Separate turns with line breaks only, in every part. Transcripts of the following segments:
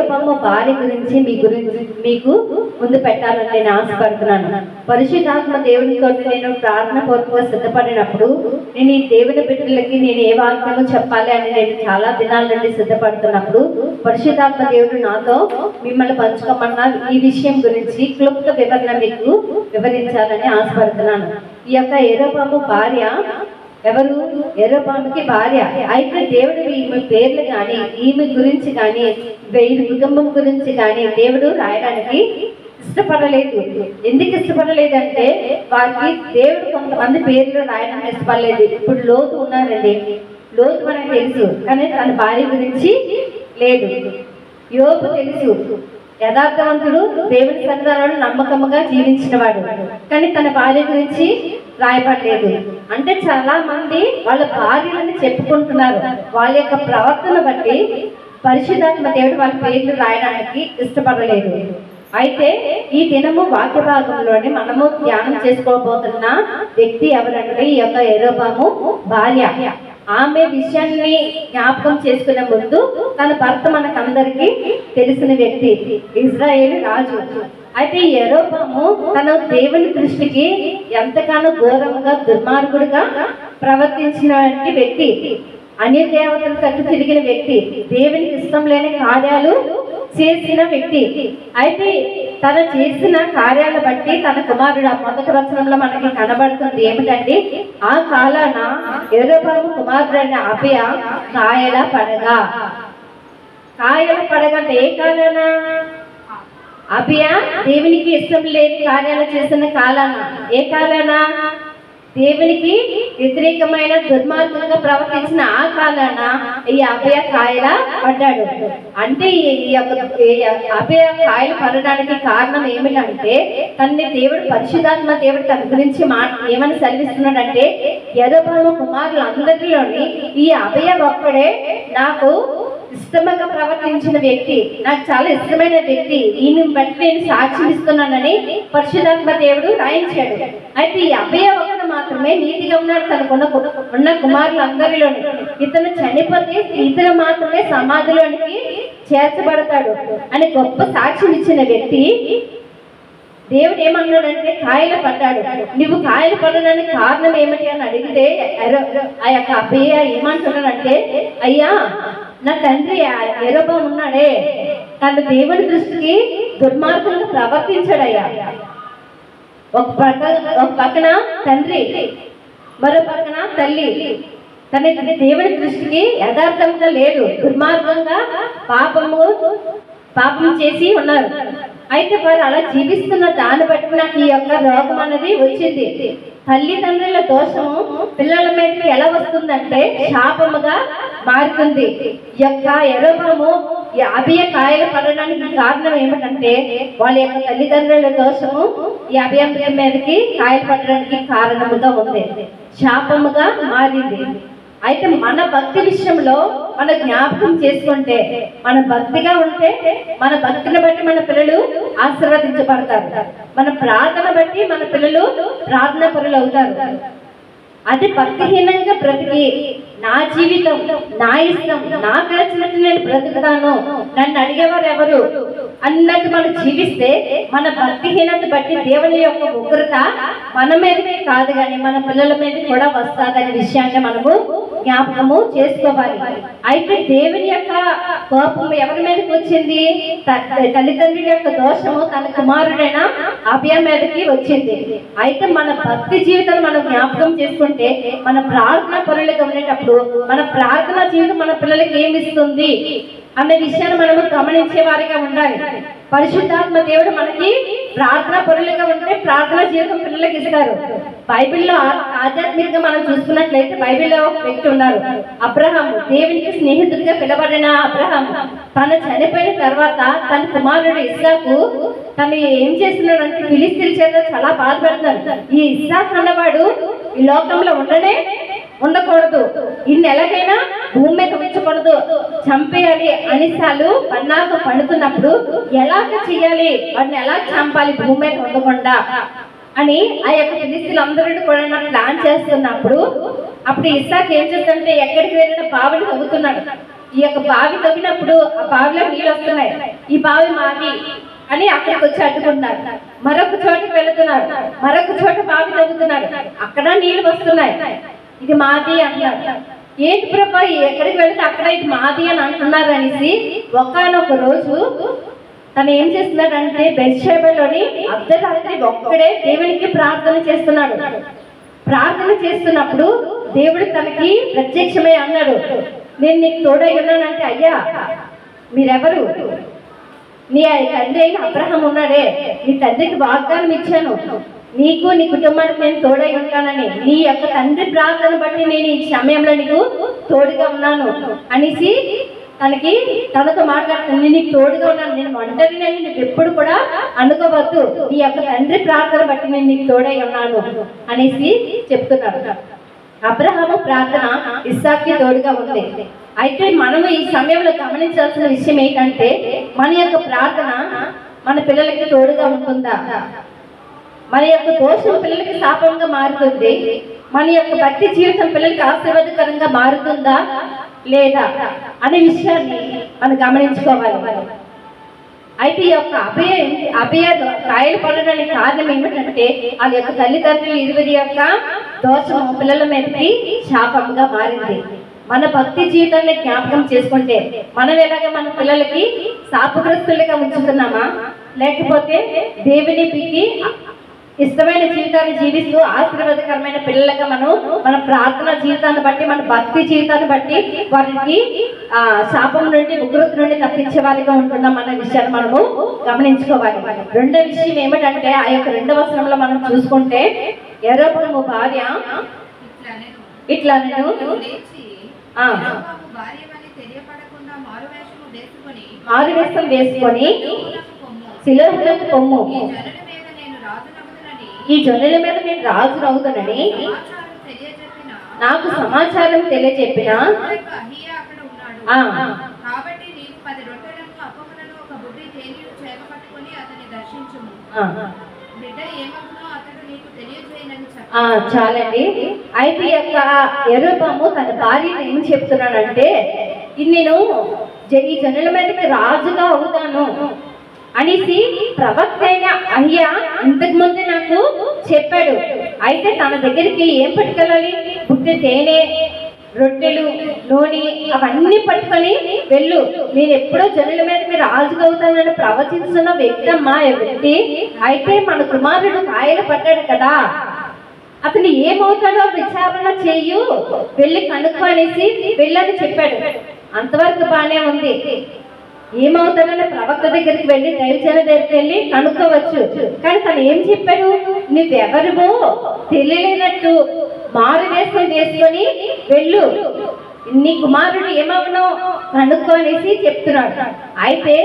యెరోబాము భార్య గురించి మీకు ముందు పెట్టాలని నేను ఆశపడుతున్నాను. పరిశుద్ధాత్మ దేవునితో నేను ప్రార్థన పూర్వకంగా సిద్ధపడినప్పుడు నేను ఈ దేవుని బిడ్డలకి నేను ఏ వాక్యము చెప్పాలి అని నేను చాలా దినాల నుండి సిద్ధపడుతున్నప్పుడు పరిశుద్ధాత్మ దేవుడు నాతో మిమ్మల్ని పంచుకోమన్న ఈ విషయం గురించి క్లుప్త వివరణ మీకు వివరించాలని ఆశపడుతున్నాను. ఈ యొక్క యెరోబాము భార్య ఎవరు? యెరోబాముకి భార్య. అయితే దేవుడు ఈమె పేర్లు కానీ ఈమె గురించి కానీ వీరి కుటుంబం గురించి కానీ దేవుడు రాయడానికి ఇష్టపడలేదు. ఎందుకు ఇష్టపడలేదంటే వారికి దేవుడు కొంతమంది పేర్లు రాయడానికి ఇష్టపడలేదు. ఇప్పుడు లోతు ఉన్నారండి, లోతు మనకు తెలుసు కానీ తన భార్య గురించి లేదు. యోబు తెలుసు, యథార్థవంతుడు, దేవుని సన్నిధానంలో నమ్మకముగా జీవించిన వాడు, కానీ తన భార్య గురించి రాయబడలేదు. అంటే చాలా మంది వాళ్ళ భార్యలని చెప్పుకుంటున్నారు. వాళ్ళ యొక్క ప్రవర్తన బట్టి పరిశుద్ధాత్మ దేవుడు వాళ్ళ పేర్లు రాయడానికి ఇష్టపడలేదు. అయితే ఈ దినము వాక్య భాగంలోనే మనము ధ్యానం చేసుకోబోతున్న వ్యక్తి ఎవరంటే ఈ యొక్క యెరోబాము భార్య. ఆమె విషయాన్ని జ్ఞాపకం చేసుకునే ముందు తన భర్త మనకందరికీ తెలిసిన వ్యక్తి, ఇజ్రాయేలు రాజు. అయితే యెరోబాము తన దేవుని దృష్టికి ఎంతగానో ఘోరంగా దుర్మార్గుడిగా ప్రవర్తించిన వ్యక్తి, అన్య దేవతలు తట్టు తిరిగిన వ్యక్తి, దేవునికి ఇష్టం లేని కార్యాలు చేసిన వ్యక్తి. అయితే తను చేసిన కార్యాలను బట్టి తన కుమారుడు మొదటి వచనంలో మనకి కనబడుతుంది ఏమిటంటే, ఆ కాలాన యెరోబాము కుమారుడైన అబియా కాయల పడగ అంటే ఏ కాలాన? అబియా దేవునికి ఇష్టం లేని కార్యాలు చేసిన కాలాన. ఏ కాలాన? దేవునికి వ్యతిరేకమైన దుర్మార్గంగా ప్రవర్తించిన ఆ కాలాన ఈ అబియా కాయల పడ్డాడు. అంటే ఈ అబియా కాయలు పడడానికి కారణం ఏమిటంటే తన్ని దేవుడు పరిశుద్ధాత్మ దేవుడు తన గురించి ఏమని సెలవిస్తున్నాడంటే, యెరోబాము కుమారులందరిలోని ఈ అబియా ఒక్కడే నాకు ఇష్టంగా ప్రవర్తించిన వ్యక్తి, నాకు చాలా ఇష్టమైన వ్యక్తి, ఈయన బట్టి నేను సాక్ష్యం ఇస్తున్నానని పరిశుద్ధాత్మ దేవుడు రాయించాడు. అయితే ఈ అబియా ఒకడు మాత్రమే నీతిగా ఉన్నాడు తనకున్న కుమారులందరిలోని. ఇతను చనిపోతే ఇతను మాత్రమే సమాధిలోనికి చేర్చబడతాడు అని గొప్ప సాక్ష్యం ఇచ్చిన వ్యక్తి దేవుడు ఏమన్నాడంటే కాయలు పడ్డాడు. నువ్వు కాయలు పడడానికి కారణం ఏమిటి అని అడిగితే ఆ యొక్క అబియా ఏమంటున్నాడంటే, అయ్యా నా తండ్రి యెరోబాము ఉన్నాడే తన దేవుని దృష్టికి దుర్మార్గంగా ప్రవర్తించాడయ్యా. ఒక పక్కన తండ్రి, మరో పక్కన తల్లి తన దేవుని దృష్టికి యథార్థంగా లేదు, దుర్మార్గంగా పాపం చేసి ఉన్నారు. అయితే వారు అలా జీవిస్తున్న దాన్ని బట్టి నాకు ఈ యొక్క రోగం అనేది వచ్చింది. తల్లిదండ్రుల దోషము పిల్లల మీదకి ఎలా వస్తుందంటే శాపముగా మారుతుంది. ఈ యొక్క యెరోబాము అబియా కాయలు పడడానికి కారణం ఏమిటంటే వాళ్ళ యొక్క తల్లిదండ్రుల దోషము ఈ అబియా మీదకి కాయలు పడడానికి కారణముగా ఉంది, శాపముగా మారింది. అయితే మన భక్తి విషయంలో మన జ్ఞాపకం చేసుకుంటే, మన భక్తిగా ఉంటే మన భక్తిని బట్టి మన పిల్లలు ఆశీర్వదించబడతారు, మన ప్రార్థన బట్టి మన పిల్లలు ప్రార్థనా పరులు అవుతారు. అది భక్తిహీనంగా బ్రతికి నా జీవితం నా ఇష్టం నాకు నచ్చినట్టు నేను బ్రతుకుతాను, నన్ను అడిగేవారు ఎవరు అన్నట్టు మనం జీవిస్తే మన భక్తిహీనత బట్టి దేవుని యొక్క ఉగ్రత మన మీదనే కాదు కానీ మన పిల్లల మీద కూడా వస్తుందనే విషయాన్ని మనము జ్ఞాపకము చేసుకోవాలి. అయితే దేవుని యొక్క కోపం ఎవరి మీదకి వచ్చింది? తల్లిదండ్రుల యొక్క దోషము తన కుమారుడైన అబియా మీదకి వచ్చింది. అయితే మన భక్తి జీవితాన్ని మనం జ్ఞాపకం చేసుకుంటే మన ప్రార్థనా పరులుగా ఉండేటప్పుడు మన ప్రార్థనా జీవితం మన పిల్లలకి ఏమి ఇస్తుంది అనే విషయాన్ని మనము గమనించే వారిగా ఉండాలి. పరిశుద్ధాత్మ దేవుడు మనకి ప్రార్థనా పరులుగా ఉంటే ప్రార్థనా జీవితం పిల్లలకి ఇస్తారు. బైబిల్లో ఆధ్యాత్మికంగా మనం చూసుకున్నట్లయితే బైబిల్లో ఒక వ్యక్తి ఉన్నారు, అబ్రహాము. దేవునికి స్నేహితుడిగా పిలబడిన అబ్రహాము తను చనిపోయిన తర్వాత తన కుమారుడు ఇస్సాకు తను ఏం చేస్తున్నాడంటే ఫిలిస్తీన్ల చేత చాలా బాధపడుతున్నారు. ఈ ఇస్సాకు అన్నవాడు ఈ లోకంలో ఉండకూడదు, ఇన్ని ఎలాగైనా భూమి మీద ఉంచకూడదు, చంపేయాలి అనిసాలు పన్నాక పండుతున్నప్పుడు ఎలాగ చేయాలి, వాడిని ఎలా చంపాలి భూమి మీద ఉండకుండా అని ఆ యొక్క ఫిలిస్తీన్లు అందరూ కూడా ప్లాన్ చేస్తున్నప్పుడు అప్పుడు ఇస్సాకు ఏం చేస్తుంటే ఎక్కడికి వెళ్ళిన బావిని తవ్వుతున్నాడు. ఈ యొక్క బావి తవ్వినప్పుడు ఆ బావిలో నీళ్ళు వస్తున్నాయి. ఈ బావి మాది అని అక్కడికి వచ్చి అడ్డుకుంటున్నారు. మరొక చోటకి వెళుతున్నారు, మరొక చోట బావి తవ్వుతున్నారు, అక్కడ నీళ్ళు వస్తున్నాయి, ఇది మాది అంటున్నారు. ఏంటి ప్రభా ఎక్కడికి వెళితే అక్కడ ఇది మాది అని అంటున్నారు అనేసి ఒకానొక రోజు తను ఏం చేస్తున్నాడంటే బెత్షెబలోని అర్ధరాత్రి ఒక్కడే దేవునికి ప్రార్థన చేస్తున్నాడు. ప్రార్థన చేస్తున్నప్పుడు దేవుడు తనకి ప్రత్యక్షమై అన్నాడు, నేను నీకు తోడై ఉన్నానంటే, అయ్యా మీరెవరు? నీ తండ్రి అయిన అబ్రహాం ఉన్నాడే, నీ తండ్రికి వాగ్దానం ఇచ్చాను, నీకు నీ కుటుంబానికి నేను తోడై ఉంటానని, నీ యొక్క తండ్రి ప్రార్థన బట్టి నేను ఈ సమయంలో నీకు తోడుగా ఉన్నాను అనేసి తనతో మాట్లాడుతాను. నీకు తోడుగా ఉన్నాను, నేను ఒంటరినని నువ్వు ఎప్పుడు కూడా అనుకోవద్దు, నీ యొక్క తండ్రి ప్రార్థన బట్టి నేను నీకు తోడై ఉన్నాను అనేసి చెప్తున్నాడు. అబ్రహాము ప్రార్థన ఇస్సాక్కి తోడుగా ఉంది. అయితే మనము ఈ సమయంలో గమనించాల్సిన విషయం ఏంటంటే, మన యొక్క ప్రార్థన మన పిల్లలకి తోడుగా ఉంటుందా? మన యొక్క దోషం పిల్లలకి శాపంగా మారుతుంది, మన యొక్క భక్తి జీవితం పిల్లలకి ఆశీర్వాదకరంగా మారుతుందా లేదా అనే విషయాన్ని మనం గమనించుకోవాలి. అయితే ఈ యొక్క అభయ కాయలు పడడానికి కారణం ఏమిటంటే, వాళ్ళ యొక్క తల్లిదండ్రులు ఇరువురి యొక్క దోషం పిల్లల మీదకి శాపంగా మారింది. మన భక్తి జీవితాన్ని జ్ఞాపకం చేసుకుంటే మనం ఎలాగ మన పిల్లలకి శాపగ్రస్తులుగా ఉంచుతున్నామా, లేకపోతే దేవుని పికి ఇష్టమైన జీవితాన్ని జీవిస్తూ ఆశీర్వాదకరమైన పిల్లలుగా మన ప్రార్థన జీవితాన్ని బట్టి, మన భక్తి జీవితాన్ని బట్టి వారికి శాపం నుండి ఉగ్రత నుండి తప్పించే వారిగా ఉంటున్నాం అన్న విషయాన్ని మనము గమనించుకోవాలి. రెండో విషయం ఏమిటంటే, ఆ యొక్క 2వ వచనంలో మనం చూసుకుంటే, యెరోబోము భార్య ఇట్లా నేను మారువేషం వేసుకొని శిలోహులకు పొమ్ము, ఈ జొన్నల మీద నేను రాజు అవుతానని నాకు సమాచారం తెలియజెప్పిన చాలండి. అయితే యొక్క యెరోబాము తన భార్యను ఏం చెప్తున్నాడంటే, నేను ఈ జనుల మీదకి రాజుగా అవుతాను అనేసి ప్రవక్త అయిన అహియా ఇంతకు ముందు నాకు చెప్పాడు. అయితే తన దగ్గరికి ఏం పట్టుకెళ్ళాలి? పుట్టి తేనె, రొట్టెలు, నూనె అవన్నీ పట్టుకొని వెళ్ళు, నేను ఎప్పుడో జనుల మీద మీరు రాజుగా అవుతానని ప్రవచిస్తున్న వ్యక్తి అమ్మా వ్యక్తి. అయితే మన కుమారుడు కాయలు పడ్డాడు కదా, అతను ఏమవుతాడో విచారణ చేయు, వెళ్ళి కనుక్కో అనేసి వెళ్ళని చెప్పాడు. అంతవరకు బాగానే ఉంది. ఏమవుతాడని ప్రవక్త దగ్గరికి వెళ్ళి, దైవజన దగ్గరికి వెళ్ళి కనుక్కోవచ్చు. కానీ తను ఏం చెప్పాడు? నువ్వెవరివో తెలియలేనట్టు మారువేషం వేసుకొని వెళ్ళు, నీ కుమారుడు ఏమవునో కనుక్కో అనేసి చెప్తున్నాడు. అయితే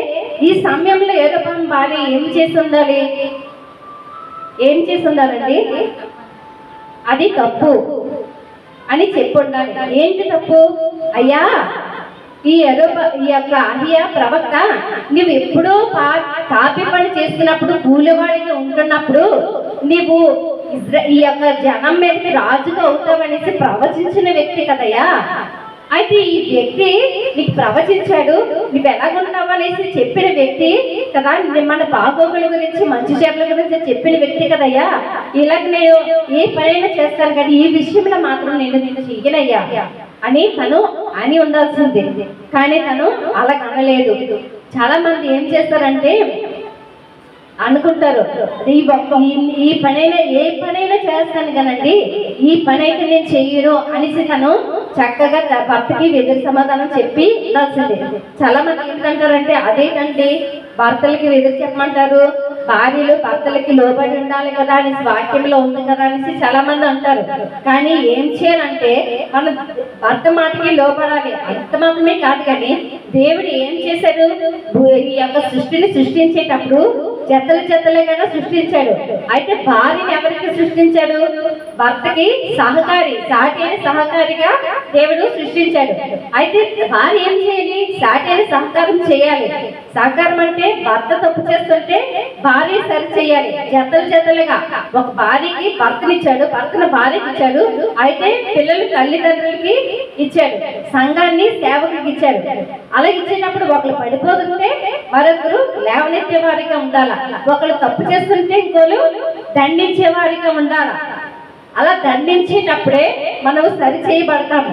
ఈ సమయంలో యెరోబాము భార్య ఏం చేసి ఉండాలి? ఏం చేసి ఉండాలండి? అది తప్పు అని చెప్పి ఉండాలి. ఏంటి తప్పు? అయ్యా ఈ యొక్క అహియా ప్రవక్త, నువ్వు ఎప్పుడో కాపీ పని చేస్తున్నప్పుడు, కూలివాడిగా ఉంటున్నప్పుడు నీవు ఈ యొక్క జనం మీదకి రాజుగా అవుతావనేసి ప్రవచించిన వ్యక్తి కదయ్యా. అయితే ఈ వ్యక్తి నీకు ప్రవచించాడు, నువ్వు ఎలాగున్నావు అనేసి చెప్పిన వ్యక్తి కదా, మన బాగోగుల గురించి, మంచి చెట్ల గురించి చెప్పిన వ్యక్తి కదయ్యా. ఇలాగ నేను ఏ పనైనా చేస్తాను కానీ ఈ విషయంలో మాత్రం నేను చెయ్యనయ్యా అని తను అని ఉండాల్సింది. కానీ తను అలా అనలేదు. చాలా మంది ఏం చేస్తారంటే అనుకుంటారు, ఈ పనైనా ఏ పనైనా చేస్తాను కానండి, ఈ పని అయితే నేను చెయ్యను అనేసి తను చక్కగా భర్తకి ఎదురు సమాధానం చెప్పి ఉండాల్సిందే. చాలా మంది ఏంటంటారంటే, అదేంటంటే భర్తలకి ఎదురు చెప్పమంటారు, భార్యలు భర్తలకి లోబడి ఉండాలి కదా అనేసి వాక్యంలో ఉంది కదా అనేసి చాలా మంది అంటారు. కానీ ఏం చేయాలంటే మన భర్త మాటకి లోబడాలి. అంత మాత్రమే కాదు, కానీ దేవుడు ఏం చేశాడు? ఈ యొక్క సృష్టిని సృష్టించేటప్పుడు జతలుగా సృష్టించాడు. అయితే భార్యని ఎవరికి సృష్టించాడు? భర్తకి సహకారి, సాటి అయిన సహకారిగా దేవుడు సృష్టించాడు. అయితే భార్య ఏం చేయాలి? సాటి అయిన సహకారం చేయాలి. సహకారం అంటే భర్త తప్పు చేస్తుంటే భార్య సరి చేయాలి. జతలుగా ఒక భార్యకి భర్తనిచ్చాడు, భర్తను భార్యకి ఇచ్చాడు. అయితే పిల్లలు తల్లిదండ్రులకి ఇచ్చాడు, సంఘాన్ని సేవకుడికి ఇచ్చాడు. అలా ఇచ్చినప్పుడు ఒకళ్ళు పడిపోతుంటే మరొకరు లేవనెత్తే వారిగా ఉండాలా, ఒకళ్ళు తప్పు చేస్తుంటే ఇంకోళ్ళు దండించే వారిగా ఉండాలా. అలా దండించేటప్పుడే మనం సరి చేయబడతాం.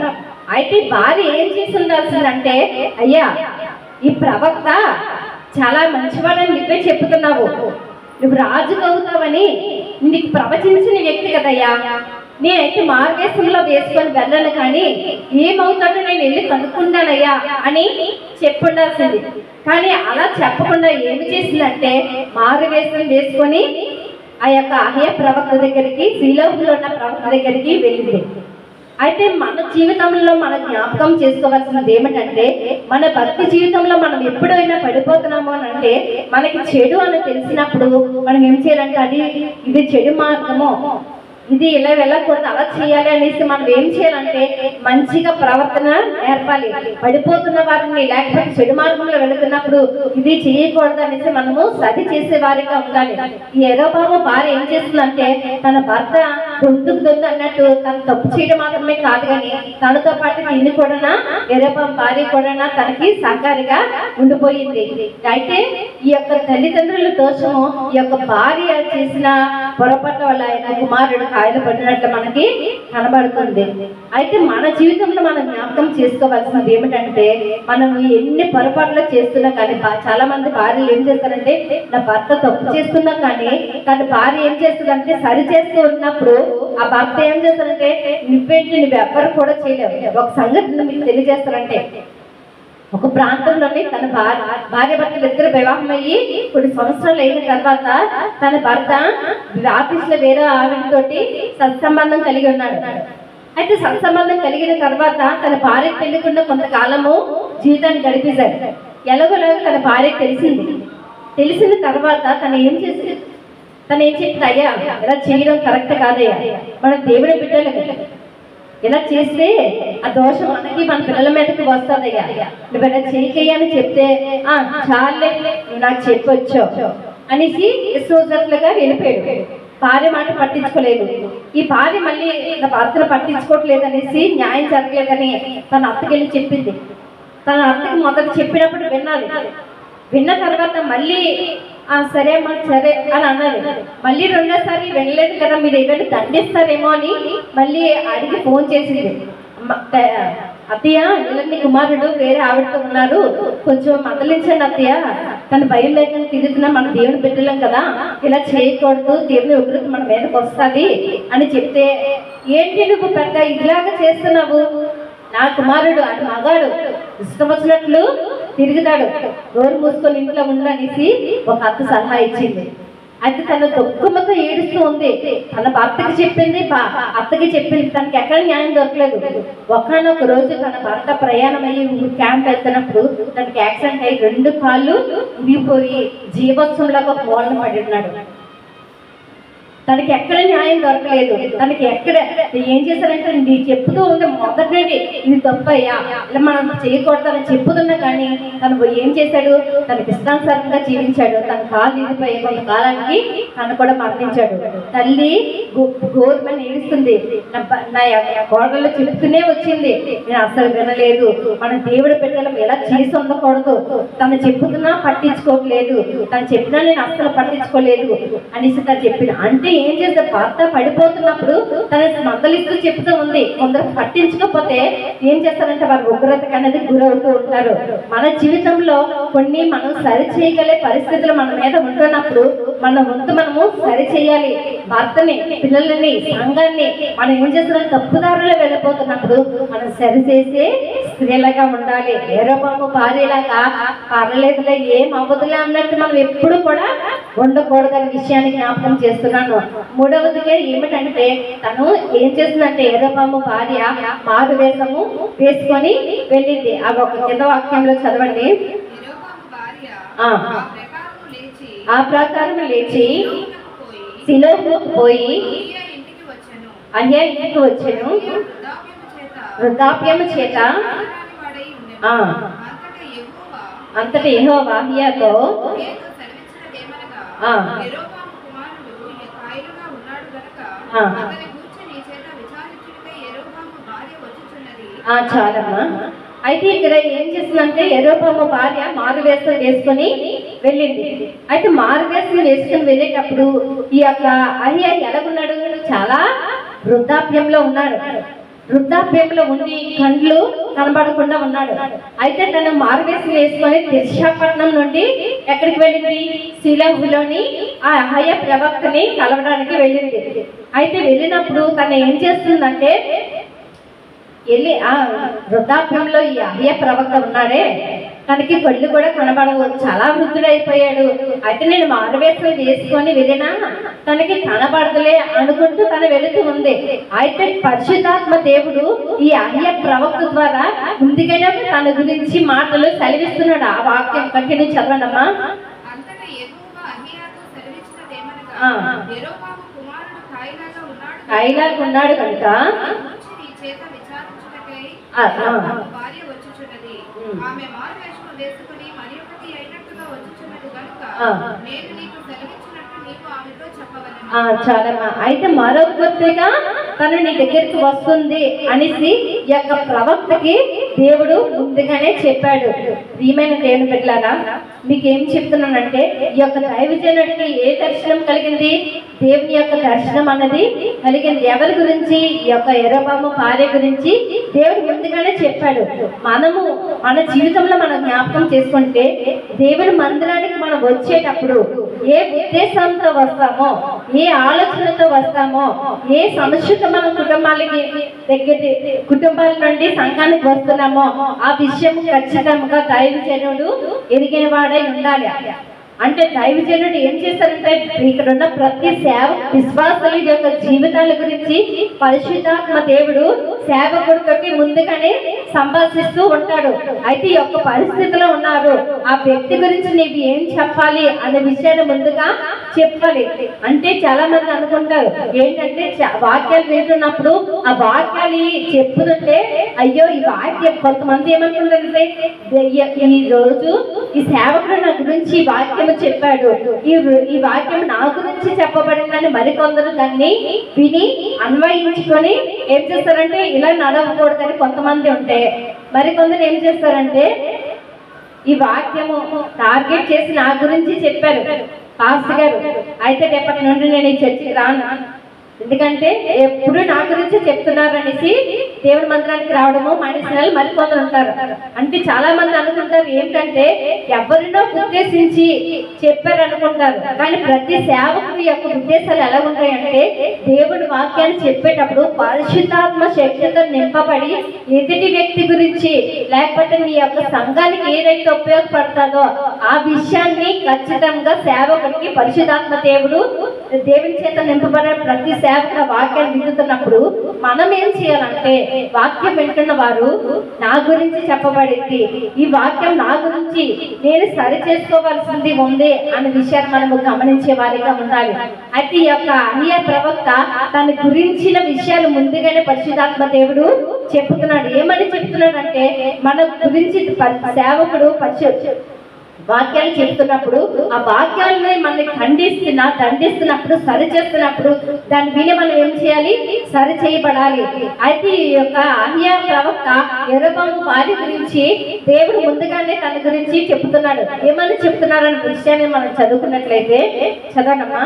అయితే భార్య ఏం చేసి ఉండాల్సిందంటే, అయ్యా ఈ ప్రవక్త చాలా మంచివాడని నువ్వే చెప్తున్నావు, నువ్వు రాజుగా అవుతావని నీకు ప్రవచించిన వ్యక్తి కదయ్యా, నేనైతే మార్గేశంలో వేసుకొని వెళ్ళను, కానీ ఏమవుతాడో నేను వెళ్ళి కనుక్కుంటానయ్యా అని చెప్పుండాల్సింది. కానీ అలా చెప్పకుండా ఏమి చేసిందంటే మారువేషం వేసుకొని ఆ యొక్క అహయ ప్రవక్త దగ్గరికి, శ్రీలోకంలో ఉన్న ప్రవక్త దగ్గరికి వెళ్ళింది. అయితే మన జీవితంలో మనం జ్ఞాపకం చేసుకోవాల్సినది ఏమిటంటే, మన భక్తి జీవితంలో మనం ఎప్పుడైనా పడిపోతున్నాము అని అంటే, మనకి చెడు అని తెలిసినప్పుడు మనం ఏం చేయాలంటే, ఇది చెడు మార్గము, ఇది ఇలా వెళ్ళకూడదు, అలా చేయాలి అనేసి మనం ఏం చేయాలంటే మంచిగా ప్రవర్తన నేర్పాలి. పడిపోతున్న వారిని, లేకపోతే చెడు మార్గంలో వెళుతున్నప్పుడు ఇది చేయకూడదు అనేసి మనము సరి చేసే వారిగా ఉండాలి. ఈ యెరొబాము భార్య ఏం చేస్తుందంటే, తన భర్త దొందు అన్నట్టు తను తప్పు చేయడం మాత్రమే కాదు, కానీ తనతో పాటు తిని కూడా యెరొబాము భార్య కూడా తనకి సహకారిగా ఉండిపోయింది. అయితే ఈ యొక్క తల్లిదండ్రుల దోషము, ఈ యొక్క భార్య చేసిన పొరపాట్ల వల్ల ఆయన కుమారుడు కాయలు పడినట్లు మనకి కనబడుతుంది. అయితే మన జీవితంలో మనం జ్ఞాపకం చేసుకోవాల్సినది ఏమిటంటే, మనం ఎన్ని పొరపాట్లు చేస్తున్నా కానీ, చాలా మంది భార్యలు ఏం చేస్తారంటే, నా భర్త తప్పు చేస్తున్నా కానీ తన భార్య ఏం చేస్తుందంటే సరి చేస్తూ ఉన్నప్పుడు ఆ భర్త ఏం చేస్తారంటే, నువ్వెవ్వరు కూడా చేయలేవు. ఒక సంగతిని మీకు తెలియజేస్తారంటే, ఒక ప్రాంతంలోని తన భార్య భర్తలు ఇద్దరు వివాహం అయ్యి కొన్ని సంవత్సరాలు అయిన తర్వాత తన భర్త ఆఫీస్లో వేరే ఆవిడతోటి సత్సంబంధం కలిగి ఉన్నాడు. అయితే సత్సంబంధం కలిగిన తర్వాత తన భార్య పెళ్లికున్న కొంతకాలము జీవితాన్ని గడిపేశాడు. ఎలాగోలాగో తన భార్య తెలిసిన తర్వాత తను ఏం చెప్పింది, అయ్యా ఇలా చేయడం కరెక్ట్ కాదయ్యా, మనం దేవుని బిడ్డలు, ఇలా చేస్తే ఆ దోషం మనకి మన పిల్లల మీదకి వస్తుందయ్యా, నువ్వు ఇలా చేయకయ్యా అని చెప్తే చాలే నువ్వు నాకు చెప్పొచ్చు అనేసి ఇష్టోజట్లుగా వెళ్ళిపోయాడు. భార్య మాట పట్టించుకోలేదు. ఈ భార్య మళ్ళీ నా భర్తను పట్టించుకోవట్లేదు అనేసి, న్యాయం జరగలేదని తన అత్తకెళ్ళి చెప్పింది. తన అత్తకి మొదట చెప్పినప్పుడు విన్న తర్వాత మళ్ళీ సరే అమ్మా సరే అని అన్నది. మళ్ళీ రెండోసారి వినలేదు కదా, మీరు ఏదైనా దండిస్తారేమో అని మళ్ళీ అడిగి ఫోన్ చేసింది. అత్తయ్య ఇలాంటి కుమారుడు వేరే ఆవిడతో ఉన్నారు, కొంచెం మందలించండి అత్తయ్య, తను భయం లేకుండా తిరుగుతున్నా, మన దేవుని బిడ్డలం కదా, ఇలా చేయకూడదు, దేవుని ఉగ్రత మన మీదకి వస్తుంది అని చెప్తే, ఏంటి నువ్వు పెద్ద ఇలాగా చేస్తున్నావు, నా కుమారుడు అది మగాడు, ఇష్టం వచ్చినట్లు తిరుగుతాడు, నోరు మూసుకొని ఇంట్లో ఉండనేసి ఒక అత్త సలహా ఇచ్చింది. అయితే తను దుఃఖంతో ఏడుస్తూ ఉంది. తన భర్తకి చెప్పింది, అత్తకి చెప్పింది, తనకి ఎక్కడ న్యాయం దొరకలేదు. ఒకనొక రోజు తన భర్త ప్రయాణం అయ్యి క్యాంప్ వెళ్తున్నప్పుడు తనకి యాక్సిడెంట్ అయ్యి 2 కాళ్ళు విరిగిపోయి జీవోత్సవంలాగా పోలన పడి ఉన్నాడు. తనకి ఎక్కడ న్యాయం దొరకలేదు. తనకి ఎక్కడ ఏం చేశారంటే, నీ చెప్తూ ఉంది మొదటి నుండి ఇది తప్పయ్యా, ఇలా మనం చేయకూడదని చెప్పుతున్నా కానీ తను ఏం చేశాడు, తనకి ఇష్టానుసారంగా జీవించాడు. తన కాలు ఇరిగిపోయి కొంతకాలానికి తను కూడా మరణించాడు. తల్లి గోరుమని ఏడుస్తుంది, నా కోడలు చెప్తూనే వచ్చింది, నేను అసలు వినలేదు, మన దేవుడి బిడ్డలు ఎలా చేసి ఉండకూడదు, తను చెప్పుతున్నా పట్టించుకోవట్లేదు, తను చెప్పినా నేను అస్సలు పట్టించుకోలేదు అనేసి తను చెప్పిన. అంటే ఏం చేస్తే భర్త పడిపోతున్నప్పుడు తన మందలిస్తూ చెప్తూ ఉంది. కొందరు పట్టించుకోకపోతే ఏం చేస్తారంటే వారు ఉగ్రతకి అనేది గురవుతూ ఉంటారు. మన జీవితంలో కొన్ని మనం సరి చేయగలే పరిస్థితులు మన మీద ఉంటున్నప్పుడు మన వంతు మనము సరి చేయాలి. భర్తని, పిల్లలని, సంఘాన్ని మనం ఏం చేస్తున్నాం, తప్పుదారులు వెళ్ళిపోతున్నప్పుడు మనం సరి చేసే స్త్రీలాగా ఉండాలి. యెరొబాము భార్యలాగా పర్లేదులే ఏం అవ్వదులే అన్నట్టు మనం ఎప్పుడు కూడా ఉండకూడదనే విషయాన్ని జ్ఞాపకం చేస్తున్నాను. మూడవదిగా ఏమిటంటే, తను ఏం చేస్తుందంటే యెరొబాము భార్య మారు వేషము వేసుకొని వెళ్ళింది. అవి ఒక కింద వాక్యంలో చదవండి. ఆ ప్రకారం లేచి సిలోహుకు పోయి అయ్యా ఇంటికి వచ్చెను. వృద్ధాప్యము చేత అంతట యెహోవా అహీయాతో చాలమ్మా. అయితే ఇక్కడ ఏం చేస్తుందంటే యెరోబాము భార్య మారువేషం వేసుకొని వెళ్ళింది. అయితే మారువేషం వేసుకొని వెళ్ళేటప్పుడు ఈ యొక్క అహీయా ఎలాగున్నాడు? చాలా వృద్ధాప్యంలో ఉన్నాడు. వృద్ధాప్యంలో ఉండి కండ్లు కనబడకుండా ఉన్నాడు. అయితే తను మారువేషం వేసుకొని తిర్షాపట్నం నుండి ఎక్కడికి వెళ్ళింది? సిలోహులోని ఆ అహీయా ప్రవక్తని కలవడానికి వెళ్ళింది. అయితే వెళ్ళినప్పుడు తను ఏం చేస్తుందంటే వెళ్ళి ఆ వృద్ధాప్యంలో ఈ అహీయా ప్రవక్త ఉన్నాడే, తనకి కళ్ళు కూడా కనబడవు, చాలా వృద్ధుడైపోయాడు. అయితే నేను మారువేషం వేసుకొని వెళ్ళినా తనకి కనబడదులే అనుకుంటూ తను వెళుతూ ఉంది. అయితే పరిశుద్ధాత్మ దేవుడు ఈ అహీయా ప్రవక్త ద్వారా ముందుగానే తన గురించి మాటలు సెలవిస్తున్నాడు. ఆ వాక్యం కంటిన్యూ చదవండమ్మా. కాయిలాగా ఉన్నాడు కనుక చాలమ్మా. అయితే మరో కొద్దిగా తను నీ దగ్గరికి వస్తుంది అనేసి ఈ యొక్క ప్రవక్తకి దేవుడు ముందుగానే చెప్పాడు. ప్రియమైన దేవుని బిడ్డలారా, మీకు ఏం చెప్తున్నానంటే ఈ యొక్క దైవజనుడికి ఏ దర్శనం కలిగింది? దేవుని యొక్క దర్శనం అన్నది కలిగింది. ఎవరి గురించి? ఈ యొక్క యెరోబాము భార్య గురించి దేవుడు ముందుగానే చెప్పాడు. మనము మన జీవితంలో మనం జ్ఞాపకం చేసుకుంటే దేవుని మందిరానికి మనం వచ్చేటప్పుడు ఏ ఉద్దేశంతో వస్తామో, ఏ ఆలోచనతో వస్తామో, ఏ సమస్యతో మనం కుటుంబాల నుండి సంఘానికి వస్తున్నామో ఆ విషయం ఖచ్చితంగా దైవజనుడు ఎరిగిన వాడై ఉండాలి. అంటే దైవజనుడు ఏం చేస్తారంటే ఇక్కడ ఉన్న ప్రతి విశ్వాసుల యొక్క జీవితాల గురించి పరిశుద్ధాత్మ దేవుడు సేవకుడికి ముందుగానే సంభాషిస్తూ ఉంటాడు. అయితే ఈ యొక్క పరిస్థితిలో ఉన్నారు, ఆ వ్యక్తి గురించి నీవు ఏం చెప్పాలి అనే విషయాన్ని ముందుగా చెప్పాలి. అంటే చాలా మంది అనుకుంటారు ఏంటంటే వాక్యాలు వింటున్నప్పుడు ఆ వాక్యాలు చెప్పుతుంటే అయ్యో ఈ వాక్యం, కొంతమంది ఏమనుకుంటారంటే ఈ రోజు ఈ సేవకుడు నా గురించి ఈ వాక్యం చెప్పాడు, ఈ వాక్యం నా గురించి చెప్పబడిందని మరికొందరు దాన్ని విని అన్వయించుకొని ఏం చేస్తారంటే ఇలా నడవకూడదని కొంతమంది ఉంటే, మరికొందరు ఏం చేస్తారంటే ఈ వాక్యము టార్గెట్ చేసి నా గురించి చెప్పారు పాస్టర్ గారు, అయితే రేపటి నుండి నేను ఈ చర్చికి రాను, ఎందుకంటే ఎప్పుడు నా గురించి చెప్తున్నారు అనేసి దేవుడి మందిరానికి రావడము మనుషులు మరికొందరు ఉంటారు. అంటే చాలా మంది అనుకుంటారు ఏంటంటే ఎవరినో ఉద్దేశించి చెప్పారు అనుకుంటారు. కానీ ప్రతి సేవకుడి యొక్క ఉద్దేశాలు ఎలా ఉంటాయంటే దేవుడి వాక్యాన్ని చెప్పేటప్పుడు పరిశుద్ధాత్మ శక్తితో నింపబడి ఎదుటి వ్యక్తి గురించి లేకపోతే నీ యొక్క సంఘానికి ఏదైతే ఉపయోగపడతాదో ఆ విషయాన్ని ఖచ్చితంగా సేవకుడికి పరిశుద్ధాత్మ దేవుడు దేవుని చేత నింపబడే ప్రతి సేవకుల వాక్యాన్ని వింటున్నప్పుడు మనం ఏం చేయాలంటే వాక్యం వింటున్న వారు నా గురించి చెప్పబడింది, ఈ వాక్యం నా గురించి నేను సరి చేసుకోవాల్సింది ఉంది అనే విషయాన్ని మనము గమనించే వారిగా ఉండాలి. అయితే ఈ యొక్క అహీయా ప్రవక్త తన గురించిన విషయాలు ముందుగానే పరిశుద్ధాత్మ దేవుడు చెప్తున్నాడు. ఏమని చెప్తున్నాడంటే మన గురించి సేవకుడు వాక్యాలు చెప్తున్నప్పుడు ఆ వాక్యాలని మనల్ని దండిస్తున్నప్పుడు సరి చేస్తున్నప్పుడు దాన్ని విని మనం ఏం చేయాలి? సరి చేయబడాలి. అయితే ఈ యొక్క అహీయా ప్రవక్త యెరోబాము భార్య గురించి దేవుడు ముందుగానే తన గురించి చెప్తున్నాడు. ఏమని చెప్తున్నారనే విషయాన్ని మనం చదువుకున్నట్లయితే చదవనమ్మా.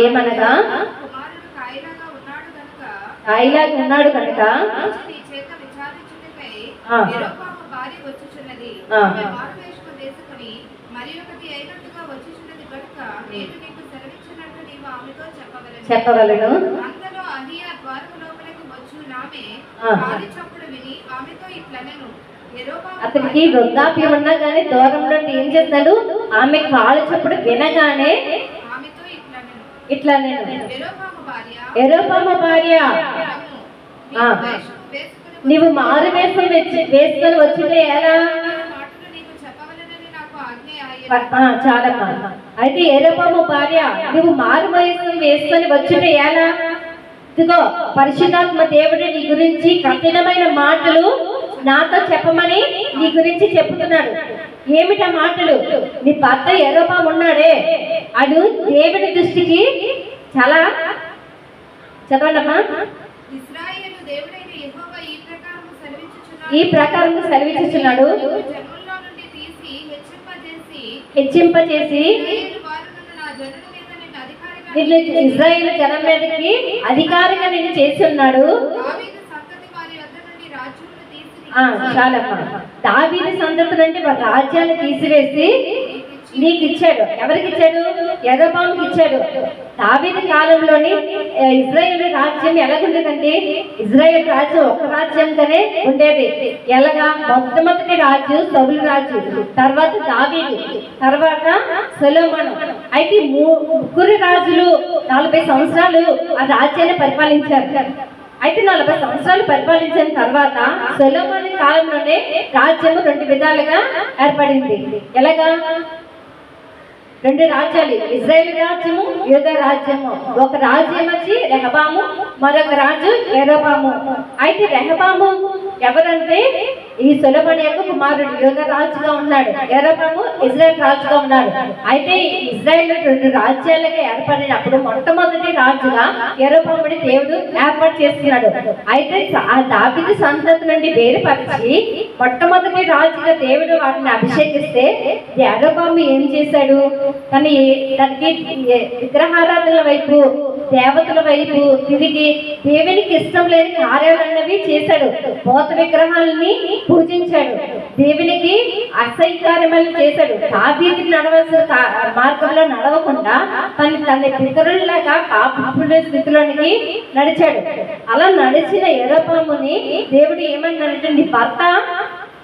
ఏమనగా కాయిలాగా ఉన్నాడు కనుక చెప్పగలను. అతనికి వృద్ధాప్యం ఉన్నా కానీ దూరం నుండి ఏం చేస్తాడు? ఆమె కాలు చప్పుడు వినగానే ఇట్లా నేను యెరోబాము భార్య నీవు మారు వేసుకొని వచ్చితే ఎలా? చాలమ్మా. అయితే యెరొబాము భార్య, నువ్వు మారు వయస్సు వేసుకొని వచ్చుట ఎలా? ఇదిగో పరిశుద్ధాత్మ దేవుడు నీ గురించి కఠినమైన మాటలు నాతో చెప్పమని నీ గురించి చెప్తున్నాడు. ఏమిటా మాటలు? నీ భర్త యెరొబాము ఉన్నాడే, అడు దేవుడి దృష్టికి చాలా, చదవండమ్మా. ఈ ప్రకారం సెలవిచ్చుచున్నాడు, హెచ్చింపచేసి ఇశ్రాయేలు జనం మీదకి అధికారిగా నేను చేసి ఉన్నాడు. చాలమ్మా. దావీదు సంతతి నుండి రాజ్యాన్ని తీసివేసి నీకు ఇచ్చాడు. ఎవరికి ఇచ్చాడు? యెరొబాముకి ఇచ్చాడు. దావీదు కాలంలోని ఇశ్రాయేలు రాజ్యం ఎలాగుండేదంటే, ఇశ్రాయేల్ రాజ్యం ఒక రాజ్యంగానే ఉండేది. ఎలాగా? మొట్టమొదటి రాజు సౌలు రాజు, తర్వాత దావీదు, తర్వాత సొలొమోను. అయితే ముగ్గురు రాజులు 40 సంవత్సరాలు ఆ రాజ్యాన్ని పరిపాలించారు. అయితే 40 సంవత్సరాలు పరిపాలించిన తర్వాత సొలొమోను కాలంలోనే రాజ్యము 2 విధాలుగా ఏర్పడింది. ఎలాగా? 2 రాజ్యాలు, ఇశ్రాయేల్ రాజ్యము, యూదా రాజ్యము. ఒక రాజ్యం వచ్చి రెహబాము, మరొక రాజు యెరొబాము. అయితే రెహబాము ఎవరంటే ఈ సొలొమోను యొక్క కుమారుడు, యూదా రాజుగా ఉన్నాడు. యెరొబాము ఇశ్రాయేల్ రాజుగా ఉన్నాడు. అయితే ఇశ్రాయేల్ 2 రాజ్యాలుగా ఏర్పడినప్పుడు మొట్టమొదటి రాజుగా యెరొబాముని దేవుడు ఏర్పాటు చేస్తున్నాడు. అయితే ఆ దావీదు సంతతి నుండి వేరుపరిచి మొట్టమొదటి రాజుగా దేవుడు వాటిని అభిషేకిస్తే యెరొబాము ఏం చేశాడు? తనకి విగ్రహారాధనల వైపు, దేవతల వైపు తిరిగి దేవునికి ఇష్టం లేని కార్యాలన్నవి చేశాడు. పోత విగ్రహాలని పూజించాడు, దేవునికి అసహ్యకార్యములు చేశాడు. దావీదుకి నడవలసిన మార్గంలో నడవకుండా తన పితరుల్లాగా కాపుల స్థితిలోనికి నడిచాడు. అలా నడిచిన యెరొబాముని దేవుడు ఏమన్నాడంటే, నీ భర్త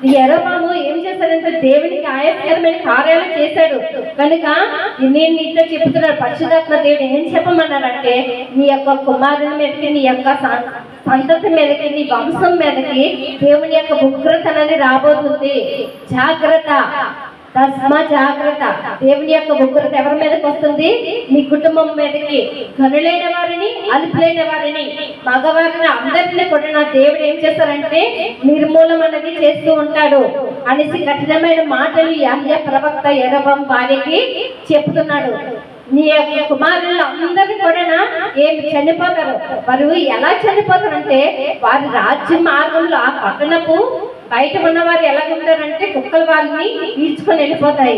ఈ యెరొబాము ఏం చేశాడంటే దేవునికి ఆయస్కరమైన కార్యాలు చేశాడు కనుక నేను నీతో చెప్తున్నాను. పరిశుద్ధాత్మ దేవుడు ఏం చెప్పమన్నాడంటే, నీ యొక్క కుమారుని మీదకి, నీ యొక్క సంతతి మీదకి, నీ వంశం మీదకి దేవుని యొక్క ఉగ్రత అనేది రాబోతుంది. జాగ్రత్త, తస్మా జాగ్రత్త. దేవుని యొక్క ఉగ్రత ఎవరి మీదకి వస్తుంది? నీ కుటుంబం మీదకి. గనులైన వారిని, అల్పులైన వారిని, మగవారిని అందరినీ కూడా నా దేవుడు ఏం చేస్తారంటే నిర్మూలం అనేది చేస్తూ ఉంటాడు అనేసి కఠినమైన మాటలు యెహోవా ప్రవక్త యెరొబాము భార్యకి చెప్తున్నాడు. నీ యొక్క కుమారులు అందరినీ కూడా ఏమి చనిపోతారు. వారు ఎలా చనిపోతారంటే, వారి రాజ్య మార్గంలో ఆ పట్టణపు బయట ఉన్నవారు ఎలా ఉంటారంటే కుక్కలు వారిని ఈడ్చుకొని వెళ్ళిపోతాయి.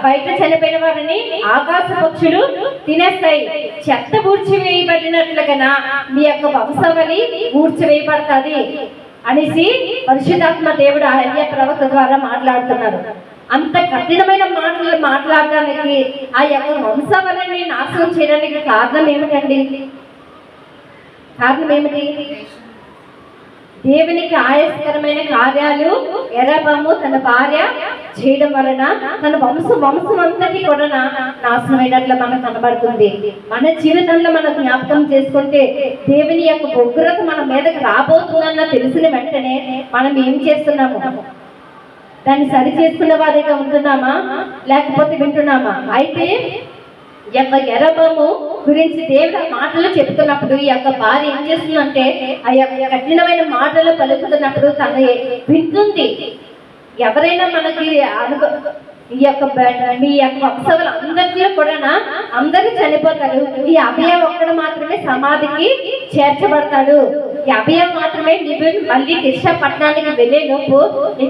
బయట చనిపోయిన వారిని ఆకాశ పక్షులు తినేస్తాయి. చెత్త ఊడ్చివేయబడినట్లుగా మీ యొక్క వంశవళి ఊడ్చివేయబడుతుంది అనేసి పరిశుద్ధాత్మ దేవుడు యెహోవా ప్రవక్త ద్వారా మాట్లాడుతున్నారు. అంత కఠినమైన మాటలు మాట్లాడడానికి, ఆ యొక్క వంశవళిని నాశనం చేయడానికి కారణం ఏమిటండి? కారణం ఏమిటి? దేవునికి ఆయస్కరమైన కార్యాలు యెరొబాము తన భార్య చేయడం వలన తన వంశం అంతటి కూడా నాశనమైనట్లు మనకు కనబడుతుంది. మన జీవితంలో మనం జ్ఞాపకం చేసుకుంటే దేవుని యొక్క ఉగ్రత మన మీదకి రాబోతుందన్న తెలిసిన వెంటనే మనం ఏం చేస్తున్నాము? దాన్ని సరి చేసుకున్న వారిగా ఉంటున్నామా, లేకపోతే వింటున్నామా? అయితే ఈ యొక్క యెరొబాము గురించి దేవుడు మాటలు చెప్తున్నప్పుడు ఈ యొక్క భార్య ఏం చేస్తుందంటే, ఆ యొక్క కఠినమైన మాటలు పలుకుతున్నప్పుడు తను వింటుంది. ఎవరైనా మనకి ఈ యొక్క మీ యొక్క వంశవులు అందరిలో కూడా అందరూ చనిపోతారు. ఈ అభయ ఒక్కడు మాత్రమే సమాధికి చేర్చబడతాడు. ఈ అభయ మాత్రమే నీవు మళ్ళీ తిర్సా పట్టణానికి వెళ్ళే లోపు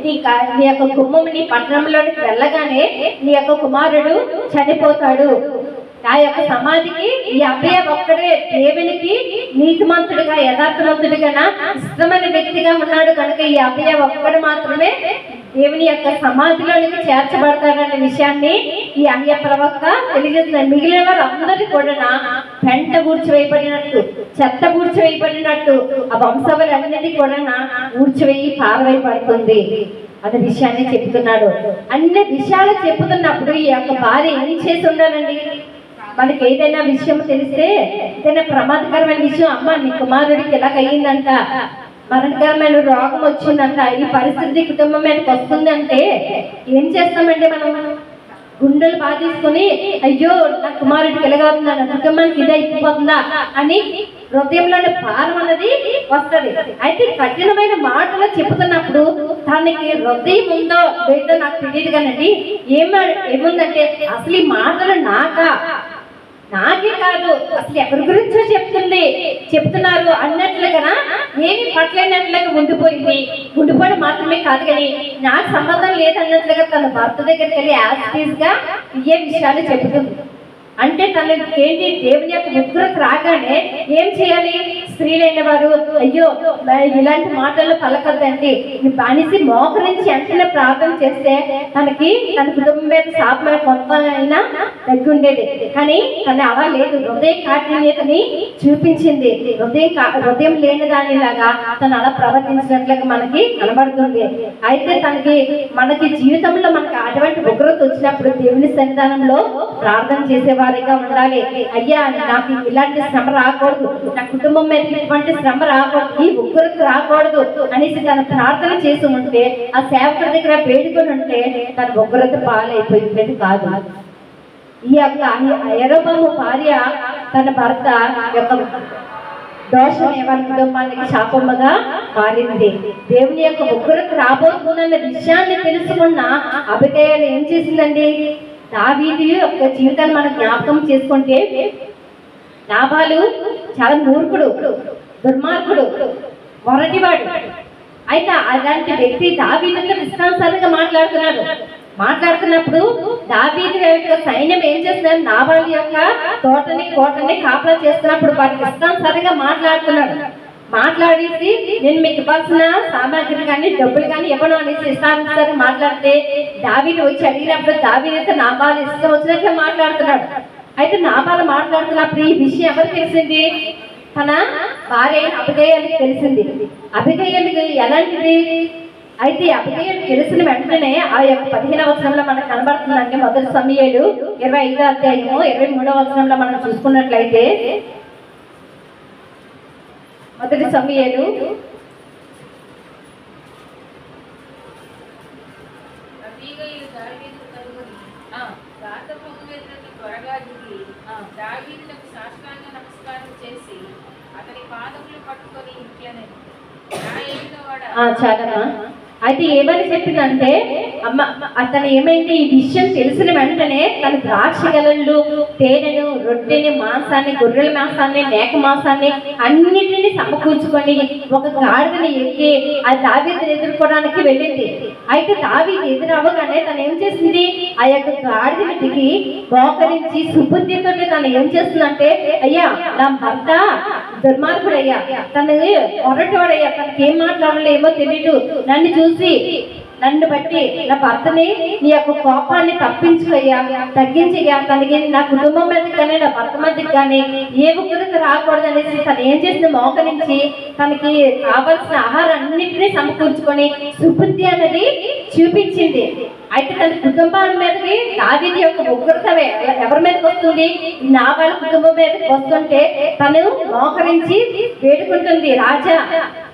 నీ యొక్క గుమ్మం నీ పట్టణంలోకి వెళ్ళగానే నీ యొక్క కుమారుడు చనిపోతాడు. ఆ యొక్క సమాధికి ఈ అభయ ఒక్కడే దేవునికి నీతిమంతుడిగా, యథార్థవంతుడిగా, ఇష్టమైన వ్యక్తిగా ఉన్నాడు కనుక ఈ అభయ ఒక్కడు మాత్రమే దేవుని యొక్క సమాధిలోనికి చేర్చబడతాడనే విషయాన్ని ఈ యెహోవా ప్రవక్త తెలియజేస్తున్నారు. మిగిలిన వారు అందరూ కూడా పెంట ఊడ్చివేయబడినట్టు, చెత్త ఊడ్చివేయబడినట్టు ఆ వంశవళి అన్నిటి కూడా ఊడ్చివేయి పారవేయబడుతుంది అనే విషయాన్ని చెప్తున్నాడు. అన్ని విషయాలు చెప్తున్నప్పుడు ఈ యొక్క భార్య ఏం చేసి ఉండాలండి? మనకి ఏదైనా విషయం తెలిస్తే, ఏదైనా ప్రమాదకరమైన విషయం, అమ్మ నీ కుమారుడికి ఇలాగ అయ్యిందంట, మరణకరమైన రోగం వచ్చిందంట, ఈ పరిస్థితి కుటుంబం మీదకి వస్తుందంటే ఏం చేస్తామండి? మనం గుండెలు బాధేసుకుని అయ్యో నా కుమారుడికి ఎలాగవుతుందా, నా కుటుంబానికి ఇదే అయిపోతుందా అని హృదయంలోని భారం అన్నది వస్తుంది. అయితే కఠినమైన మాటలు చెబుతున్నప్పుడు తనకి హృదయం ఉందో లేదో నాకు తెలియదు కానండి, ఏముందంటే అసలు ఈ మాటలు నాకే కాదు, అసలు ఎవరి గురించో చెప్తున్నారు అన్నట్లుగా ఏమి పట్లైనట్లుగా ఉండిపోవడం మాత్రమే కాదు కానీ నాకు సంబంధం లేదన్నట్లుగా తన భర్త దగ్గరికి వెళ్ళి యాక్టివ్గా ఏ విషయాలు చెబుతుంది. అంటే తనకి ఏంటి, దేవుని యొక్క ఉగ్రత రాగానే ఏం చేయాలి, స్త్రీలైన వారు అయ్యో ఇలాంటి మాటలు పలకద్దండి అనేసి మోకరించి వెంటనే ప్రార్థన చేస్తే తన కుటుంబం మీద శాపం కొంత అయినా తగ్గి ఉండేది. కానీ తను అలా లేదు, హృదయ కాఠిన్యతని చూపించింది. హృదయం లేని దానిలాగా తను అలా ప్రవర్తించినట్లుగా మనకి కనబడుతుంది. అయితే మనకి జీవితంలో మనకి అటువంటి ఉగ్రత వచ్చినప్పుడు దేవుని సన్నిధానంలో ప్రార్థన చేసేవారు ఉండాలి. అయ్యా నాకు ఇలాంటి శ్రమ రాకూడదు, నా కుటుంబం మీద ఇటువంటి శ్రమ రాకూడదు, ఈ ఉగ్రత రాకూడదు అనేసి తన ప్రార్థన చేసి ఉంటే, ఆ సేవకుడి దగ్గర వేడుకొని ఉంటే తన ఉగ్రత పాలైపోయింది కాదు. ఈ యొక్క యరొబాము భార్య తన భర్త యొక్క దోషం ఎవరి కుటుంబానికి శాపముగా మారింది. దేవుని యొక్క ఉగ్రత రాబోతుందన్న విషయాన్ని తెలుసుకున్న అబిగయీలు ఏం చేసిందండి, దావీదు యొక్క జీవితాన్ని మనం జ్ఞాపకం చేసుకుంటే నాబాలు చాలా మూర్ఖుడు, దుర్మార్గుడు, మొరటివాడు. అయితే అలాంటి వ్యక్తి దావీదుతో ఇష్టానుసారంగా మాట్లాడుతున్నప్పుడు దావీదు యొక్క సైన్యం ఏం చేస్తున్నారు, నాబాలు యొక్క కోటని కాపలా చేస్తున్నప్పుడు వారికి ఇష్టానుసారంగా మాట్లాడేసి నేను మీకు ఇవ్వాల్సిన సామాగ్రి కానీ డబ్బులు కానీ ఇవ్వను అనేసి ఇష్టానుసారంగా మాట్లాడితే దావీదు వచ్చి అడిగినప్పుడు దావీదు నాబాలు ఇష్టం వచ్చినట్లే మాట్లాడుతున్నాడు. అయితే నాబాలు మాట్లాడుతున్నప్పుడు ఈ విషయం ఎవరు తెలిసింది, తన భార్య అబిగయీలుకి తెలిసింది. అబిగయీలు ఎలాంటిది, అయితే అబిగయీలు తెలిసిన వెంటనే ఆ యొక్క 15వ వచనంలో మనకు కనబడుతుందంటే, మొదటి సమూయేలు 25వ అధ్యాయము 23వ వచనంలో మనం చూసుకున్నట్లయితే, మొదటి సమూయేలు చాలమ్మా. అయితే ఏమని చెప్పిందంటే, అమ్మ అతను ఏమైంది, ఈ విషయం తెలిసిన వెంటనే తన ద్రాక్ష గెలలు, తేనెను, రొట్టెని, మాంసాన్ని, గొర్రెల మాంసాన్ని, మేక మాంసాన్ని అన్నిటిని సమకూర్చుకొని ఒక గాడిదని ఎక్కి ఆ దావీదుని ఎదుర్కోవడానికి వెళ్ళింది. అయితే దావీదు ఎదురవ్వగానే తను ఏం చేసింది, ఆ యొక్క గాడిదని దిగి మోకరించి సుబుద్ధితో తను ఏం చేస్తుందంటే, అయ్యా నా భర్త దుర్మార్గుడయ్యా, తను మొరటోడయ్యా, తనకి ఏం మాట్లాడాలో ఏమో తెలియదు, నన్ను బట్టి నా భర్తని నీ యొక్క కోపాన్ని తగ్గించయ్యా, తనకి నా కుటుంబం మీదకి కానీ నా భర్త మీదకి కానీ ఏ ఉగ్రత రాకూడదు అనేసి తను ఏం చేసింది, మోకరించి తనకి కావాల్సిన ఆహారం అన్నింటినీ సమకూర్చుకొని సుబుద్ధి అనేది చూపించింది. అయితే తన కుటుంబాల మీదకి దావీదు యొక్క ఉగ్రత ఎవరి మీదకి వస్తుంది, నాబాలు కుటుంబం మీదకి వస్తుంటే తను మోకరించి వేడుకుంటుంది, రాజా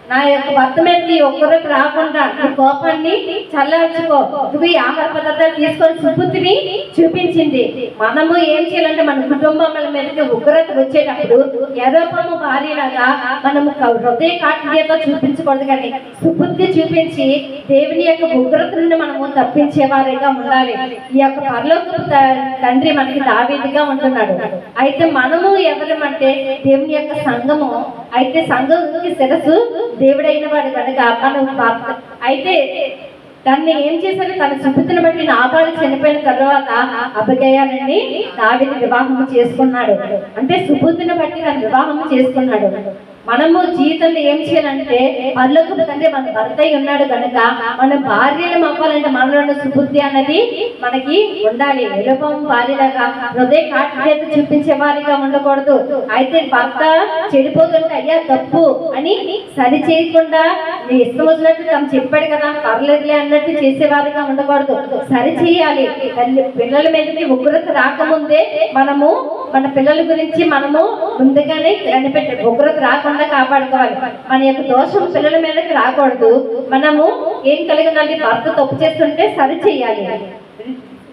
నా యొక్క భర్త మీదకి ఒక్కరికి రాకుండా నీ కోపాన్ని చల్లార్చుకో, నువ్వు ఈ ఆహార పదార్థాలు తీసుకొని సుబుద్ధిని చూపించింది. మనము ఏం చేయాలంటే మన కుటుంబముల మీదకి ఉగ్రత వచ్చేటప్పుడు యరొబాము భార్యలాగా మనము హృదయ కాఠిన్యతో చూపించకూడదు, కానీ సుబుద్ధి చూపించి దేవుని యొక్క ఉగ్రత నుండి మనము తప్పించేవారిగా ఉండాలి. ఈ యొక్క పరలోకపు తండ్రి మనకి దావీదుగా ఉంటున్నాడు. అయితే మనము ఎవరమంటే దేవుని యొక్క సంఘము. అయితే సంఘంకి శిరస్సు దేవుడైన వాడు కనుక మనం అయితే దాన్ని ఏం చేశారు, తన సుబుద్ధిని బట్టి నాబాలు చనిపోయిన తర్వాత అబిగయీలుని దావీదు వివాహం చేసుకున్నాడు. అంటే సుబుద్ధిని బట్టి తను వివాహం చేసుకున్నాడు. మనము జీవితంలో ఏం చేయాలంటే, పరలోకపు తండ్రి మన భర్త ఉన్నాడు కనుక మన భార్యలు అవ్వాలంటే మనలో సుబుద్ధి అన్నది మనకి ఉండాలి. యరొబాము భార్యలాగా హృదయ కాఠిన్యత చూపించే వారిగా ఉండకూడదు. అయితే భర్త చెడిపోతుంటే అయ్యా తప్పు అని సరి చేయకుండా నీ ఇష్టం వచ్చినట్టు తను చెప్పాడు కదా పర్లేదులే అన్నట్టు చేసేవారిగా ఉండకూడదు. సరి చేయాలి. పిల్లల మీదకి ఉగ్రత రాకముందే మనము మన పిల్లల గురించి మనము ముందుగానే కనిపెట్టే ఉగ్రత రాకుండా కాపాడుకోవాలి. మన యొక్క దోషం పిల్లల మీదకి రాకూడదు. మనము ఏం కలిగినండి, భర్త తప్పు చేస్తుంటే సరి చేయాలి.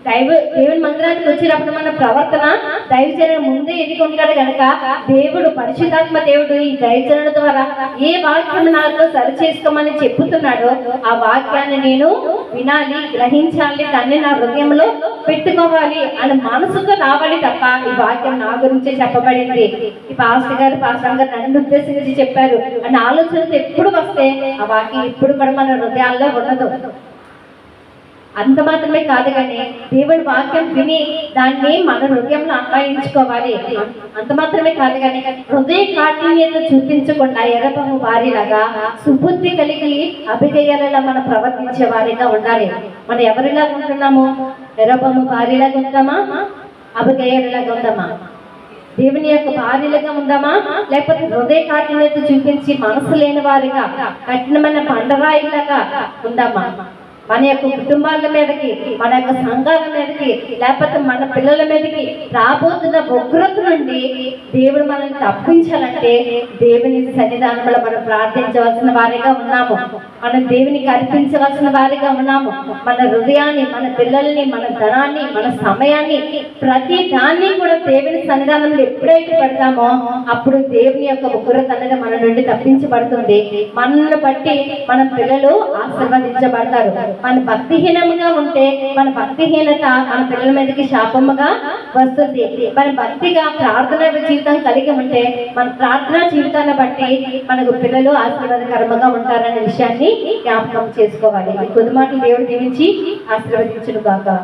దేవుని మందిరానికి వచ్చినప్పుడు మన ప్రవర్తన దైవజనుడు ముందే ఎదిగి ఉంటాడు కనుక దేవుడు పరిశుద్ధాత్మ దేవుడు ఈ దైవజనుడు ద్వారా ఏ వాక్యం నాతో సరి చేసుకోమని చెప్పుతున్నాడో ఆ వాక్యాన్ని నేను వినాలి, గ్రహించాలి, దాన్ని నా హృదయంలో పెట్టుకోవాలి అని మనసుతో రావాలి తప్ప ఈ వాక్యం నా గురించి చెప్పబడింది, ఈ పాస్టర్ గారు నన్ను ఉద్దేశించి చెప్పారు అన్న ఆలోచనతో ఎప్పుడు వస్తే ఆ వాక్యం ఇప్పుడు కూడా మన హృదయాల్లో ఉండదు. అంత మాత్రమే కాదు కానీ దేవుడి వాక్యం విని దాన్ని మన హృదయంలో అన్వయించుకోవాలి. అంత మాత్రమే కాదు కానీ హృదయ కాఠిన్యత చూపించకుండా ఎర్రబొమ్మ వారిలాగా సుబుద్ధి కలిగి అభిగయలలో మనం ప్రవర్తించే వారిగా ఉండాలి. మనం ఎవరిలాగా ఉంటున్నాము? ఎర్రబొమ్మ వారిలాగా ఉందామా, అభిగయలాగా ఉందామా? దేవుని యొక్క భార్యలుగా ఉందామా, లేకపోతే హృదయ కాఠిన్యత చూపించి మనసు లేని వారిగా కఠినమైన బండరాయిలాగా ఉందామా? మన యొక్క కుటుంబాల మీదకి, మన యొక్క సంఘాల మీదకి, లేకపోతే మన పిల్లల మీదకి రాబోతున్న ఉగ్రత నుండి దేవుడు మనల్ని తప్పించాలంటే దేవుని సన్నిధానంలో మనం ప్రార్థించవలసిన వారిగా ఉన్నాము. మనం దేవునికి అర్పించవలసిన వారిగా ఉన్నాము. మన హృదయాన్ని, మన పిల్లల్ని, మన ధనాన్ని, మన సమయాన్ని, ప్రతి దాన్ని కూడా దేవుని సన్నిధానంలో ఎప్పుడైతే పెడతామో అప్పుడు దేవుని యొక్క ఉగ్రత అనేది మన నుండి తప్పించబడుతుంది. మనల్ని బట్టి మన పిల్లలు ఆశీర్వదించబడతారు. మన భక్తిహీనంగా ఉంటే మన భక్తిహీనత మన పిల్లల మీదకి శాపముగా వస్తుంది. మన భక్తిగా ప్రార్థన జీవితం కలిగి ఉంటే మన ప్రార్థనా జీవితాన్ని బట్టి మనకు పిల్లలు ఆశీర్వాదకరంగా ఉంటారనే విషయాన్ని జ్ఞాపకం చేసుకోవాలి. ఈ కొద్ది మాటలు దేవుడు దీవించి ఆశీర్వదించును గాక.